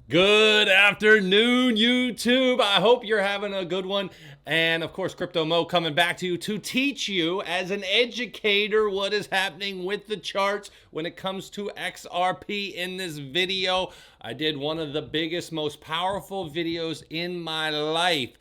Good afternoon, YouTube. I hope you're having a good one. And of course, Crypto Mo coming back to you to teach you as an educator what is happening with the charts when it comes to XRP. In this video, I did one of the biggest, most powerful videos in my life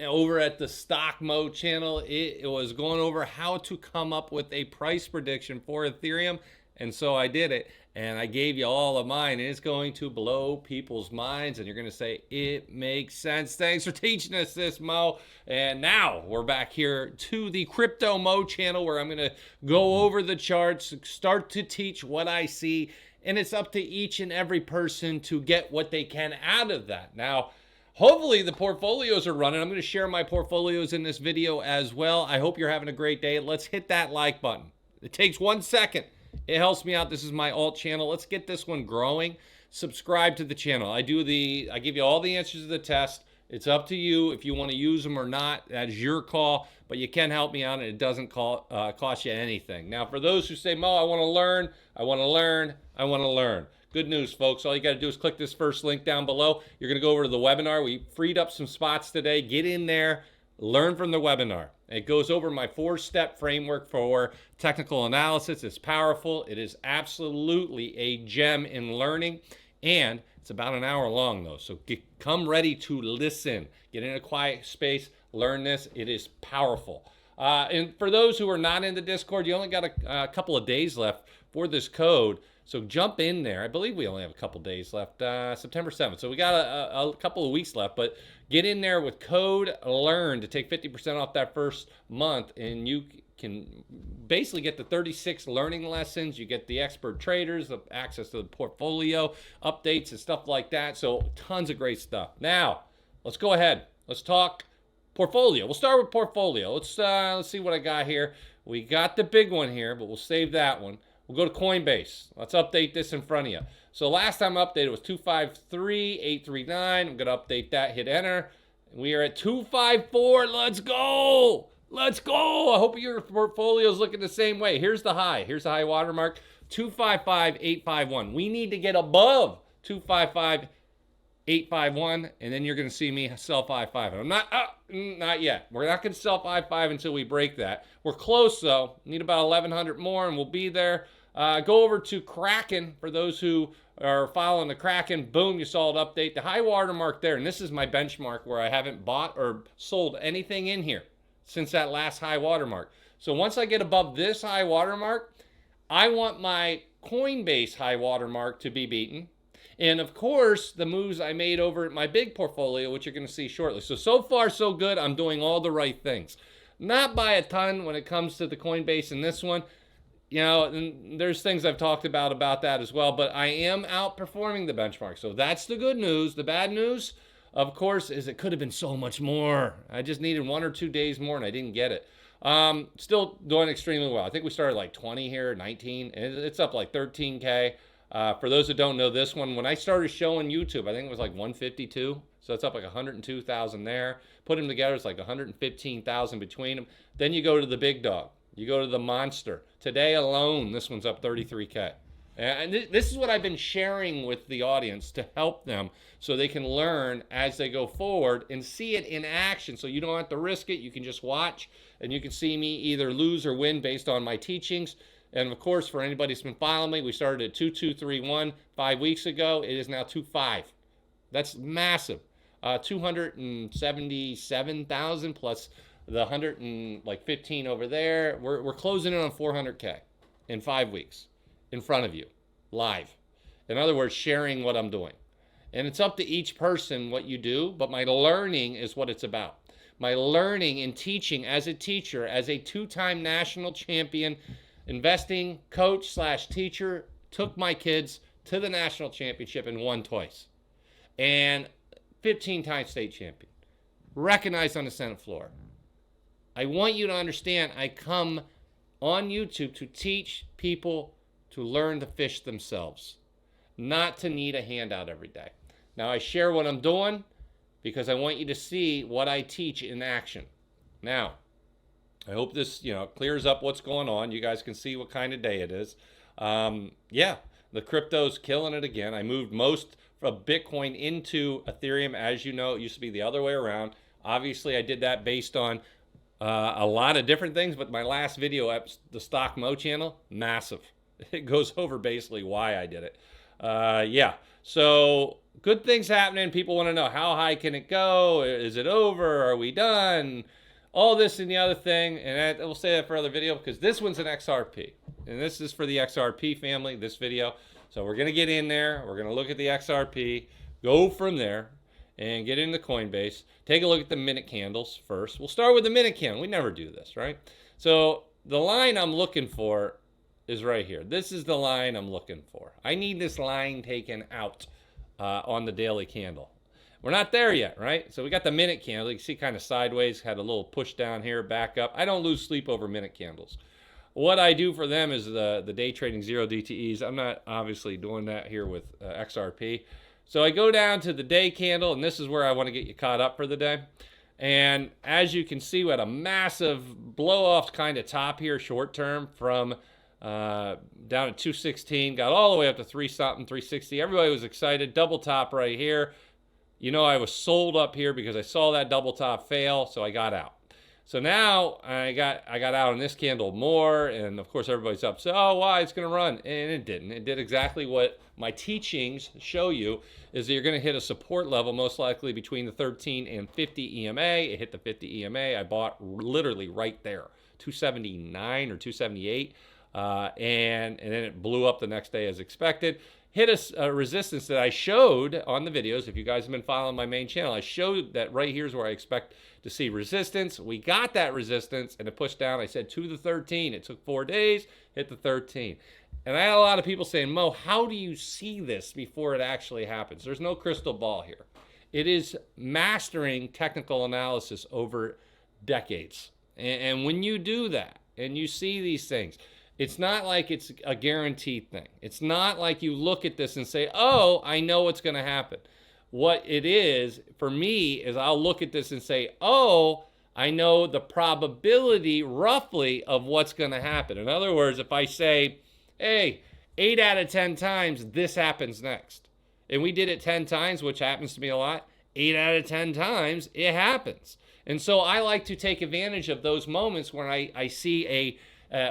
over at the Stock Mo channel. It was going over how to come up with a price prediction for Ethereum. And so I did it, and I gave you all of mine, and it's going to blow people's minds, and you're going to say, it makes sense. Thanks for teaching us this, Mo. And now we're back here to the Crypto Mo channel, where I'm going to go over the charts, start to teach what I see, and it's up to each and every person to get what they can out of that. Now, hopefully the portfolios are running. I'm going to share my portfolios in this video as well. I hope you're having a great day. Let's hit that like button. It takes 1 second. It helps me out. This is my alt channel. Let's get this one growing. Subscribe to the channel. I give you all the answers to the test. It's up to you if you want to use them or not. That is your call, but you can help me out, and it doesn't cost you anything. Now, for those who say, Mo, I want to learn, I want to learn, I want to learn. Good news, folks. All you got to do is click this first link down below. You're going to go over to the webinar. We freed up some spots today. Get in there. Learn from the webinar. It goes over my 4-step framework for technical analysis. It's powerful. It is absolutely a gem in learning, and it's about an hour long, though. So come ready to listen. Get in a quiet space. Learn this. It is powerful. And for those who are not in the Discord, you only got a couple of days left for this code. So jump in there. I believe we only have a couple days left, September 7th. So we got a couple of weeks left, but get in there with code LEARN to take 50% off that first month, and you can basically get the 36 learning lessons. You get the expert traders, the access to the portfolio updates and stuff like that. So tons of great stuff. Now, let's go ahead. Let's talk portfolio. We'll start with portfolio. Let's see what I got here. We got the big one here, but we'll save that one. We'll go to Coinbase. Let's update this in front of you. So last time I updated was 253,839. I'm going to update that. Hit enter. We are at 254. Let's go. Let's go. I hope your portfolio is looking the same way. Here's the high. Here's the high watermark. 255,851. We need to get above 255,851, and then you're going to see me sell 5.5. I'm not yet. We're not going to sell 5.5 until we break that. We're close, though. Need about 1,100 more, and we'll be there. Go over to Kraken for those who are following the Kraken. Boom, you saw it update. The high water mark there, and this is my benchmark where I haven't bought or sold anything in here since that last high water mark. So once I get above this high water mark, I want my Coinbase high water mark to be beaten. And of course, the moves I made over at my big portfolio, which you're going to see shortly. So far, so good. I'm doing all the right things. Not by a ton when it comes to the Coinbase in this one. You know, and there's things I've talked about that as well, but I am outperforming the benchmark. So that's the good news. The bad news, of course, is it could have been so much more. I just needed 1 or 2 days more, and I didn't get it. Still doing extremely well. I think we started like 20 here, 19, and it's up like 13K. For those that don't know this one, when I started showing YouTube, I think it was like 152. So it's up like 102,000 there. Put them together, it's like 115,000 between them. Then you go to the big dog. You go to the monster. Today alone, this one's up 33K. And this is what I've been sharing with the audience to help them so they can learn as they go forward and see it in action. So you don't have to risk it. You can just watch, and you can see me either lose or win based on my teachings. And of course, for anybody who's been following me, we started at 2231 5 weeks ago. It is now 25. That's massive. 277,000 plus the 115 over there. We're closing in on 400K in 5 weeks in front of you, live. In other words, sharing what I'm doing. And it's up to each person what you do, but my learning is what it's about. My learning and teaching as a teacher, as a 2-time national champion, investing coach / teacher, took my kids to the national championship and won twice. And 15-time state champion, recognized on the Senate floor. I want you to understand I come on YouTube to teach people to learn to fish themselves, not to need a handout every day. Now I share what I'm doing because I want you to see what I teach in action. Now, I hope this, clears up what's going on. You guys can see what kind of day it is. Yeah, The crypto's killing it again. I moved most of Bitcoin into Ethereum. As you know, it used to be the other way around. Obviously, I did that based on a lot of different things, but my last video at the Stock Mo channel, massive. It goes over basically why I did it. Yeah, so good things happening. People want to know, how high can it go? Is it over? Are we done? All this and the other thing, and we'll say that for other video, because this one's an XRP, and this is for the XRP family, this video. So we're gonna get in there, we're gonna look at the XRP, go from there, and get into Coinbase. Take a look at the minute candles first. We'll start with the minute candle. We never do this, right? So the line I'm looking for is right here. This is the line I'm looking for. I need this line taken out on the daily candle. We're not there yet, right? So we got the minute candle. You can see kind of sideways, had a little push down here, back up. I don't lose sleep over minute candles. What I do for them is the day trading 0 DTEs. I'm not obviously doing that here with XRP. So I go down to the day candle, and this is where I want to get you caught up for the day. And as you can see, we had a massive blow-off kind of top here, short term, from down at 216, got all the way up to 3-something, 360. Everybody was excited. Double top right here. You know, I was sold up here because I saw that double top fail, so I got out. So now I got out on this candle more, and of course everybody's up. So, oh, why? It's going to run. And it didn't. It did exactly what my teachings show you, is that you're going to hit a support level, most likely between the 13 and 50 EMA. It hit the 50 EMA. I bought literally right there, 279 or 278. And then it blew up the next day as expected. Hit a resistance that I showed on the videos. If you guys have been following my main channel, I showed that right here's where I expect to see resistance. We got that resistance, and it pushed down. I said to the 13. It took 4 days, hit the 13. And I had a lot of people saying, Mo, how do you see this before it actually happens? There's no crystal ball here. It is mastering technical analysis over decades. And when you do that and you see these things, it's not like it's a guaranteed thing. It's not like you look at this and say, oh, I know what's going to happen. What it is, for me, is I'll look at this and say, oh, I know the probability roughly of what's going to happen. In other words, if I say, hey, 8 out of 10 times this happens next, and we did it 10 times, which happens to me a lot, 8 out of 10 times it happens. And so I like to take advantage of those moments when I see a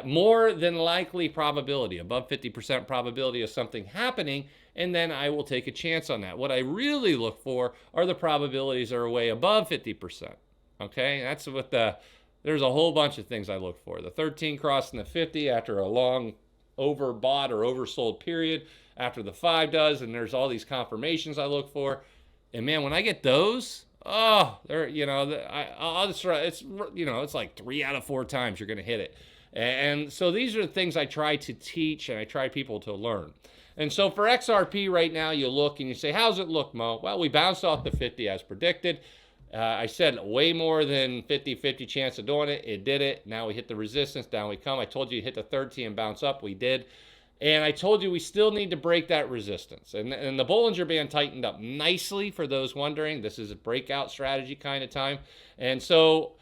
more than likely probability, above 50% probability of something happening, and then I will take a chance on that. What I really look for are the probabilities that are way above 50%. Okay, that's what there's a whole bunch of things I look for. The 13 crossing the 50 after a long overbought or oversold period, after the 5 does, and there's all these confirmations I look for. And man, when I get those, oh, they're, you know, I'll just, it's, you know, it's like 3 out of 4 times you're going to hit it. And so these are the things I try to teach and I try people to learn. And so for XRP right now, you look and you say, how's it look, Mo? Well, we bounced off the 50 as predicted. I said way more than 50-50 chance of doing it. It did it. Now we hit the resistance. Down we come. I told you to hit the 13 and bounce up. We did. And I told you we still need to break that resistance. And the Bollinger Band tightened up nicely for those wondering. This is a breakout strategy kind of time. And so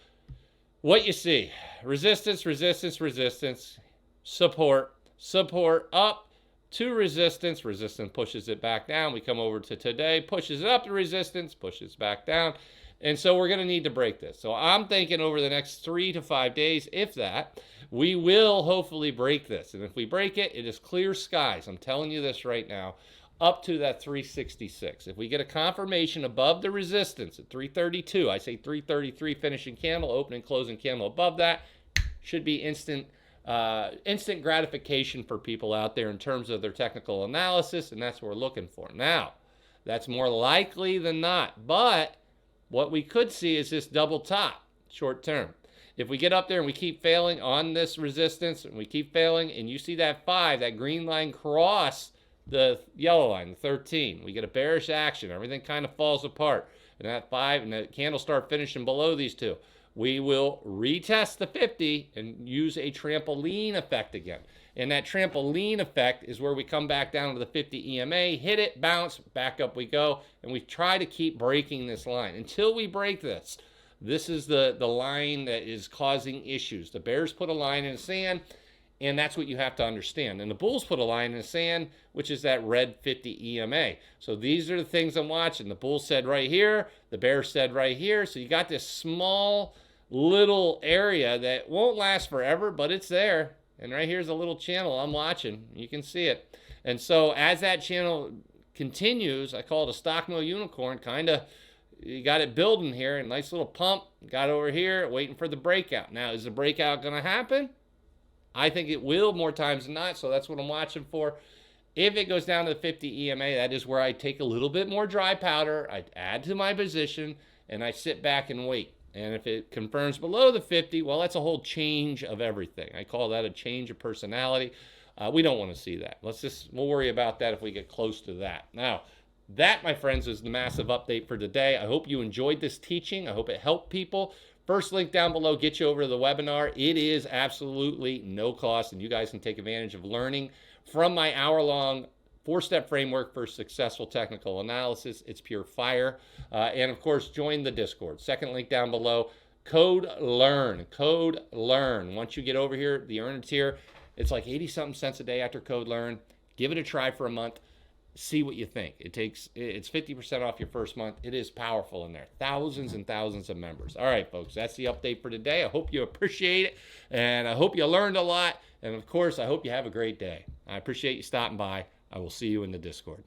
what you see, resistance, resistance, resistance, support, support, up to resistance, resistance pushes it back down. We come over to today, pushes it up to resistance, pushes back down. And so we're going to need to break this. So I'm thinking over the next 3 to 5 days, if that, we will hopefully break this. And if we break it, it is clear skies. I'm telling you this right now, up to that 366. If we get a confirmation above the resistance at 332, I say 333 finishing candle, opening, closing candle above that, should be instant gratification for people out there in terms of their technical analysis, and that's what we're looking for. Now, that's more likely than not, but what we could see is this double top short term. If we get up there and we keep failing on this resistance, and we keep failing, and you see that 5, that green line cross the yellow line, the 13, we get a bearish action, everything kind of falls apart, and that 5 and the candle start finishing below these two, we will retest the 50 and use a trampoline effect again. And that trampoline effect is where we come back down to the 50 EMA, hit it, bounce, back up we go, and we try to keep breaking this line. Until we break this, this is the line that is causing issues. The bears put a line in the sand. And that's what you have to understand. And the bulls put a line in the sand, which is that red 50 EMA. So these are the things I'm watching. The bull said right here, the bear said right here. So you got this small little area that won't last forever, but it's there. And right here's a little channel I'm watching. You can see it. And so as that channel continues, I call it a stock mill unicorn, kind of, you got it building here, a nice little pump, got over here, waiting for the breakout. Now, is the breakout going to happen? I think it will more times than not, so that's what I'm watching for. If it goes down to the 50 EMA, that is where I take a little bit more dry powder, I add to my position, and I sit back and wait. And if it confirms below the 50, well, that's a whole change of everything. I call that a change of personality. We don't want to see that. We'll worry about that if we get close to that. Now, that, my friends, is the massive update for today. I hope you enjoyed this teaching. I hope it helped people. First link down below, get you over to the webinar. It is absolutely no cost, and you guys can take advantage of learning from my hour-long 4-step framework for successful technical analysis. It's pure fire. And of course, join the Discord. Second link down below, code LEARN. Code LEARN. Once you get over here, the earner tier, it's like 80-something cents a day after code LEARN. Give it a try for a month. See what you think. It's 50% off your first month. It is powerful in there. Thousands and thousands of members. All right, folks, that's the update for today. I hope you appreciate it, and I hope you learned a lot. And of course, I hope you have a great day. I appreciate you stopping by. I will see you in the Discord.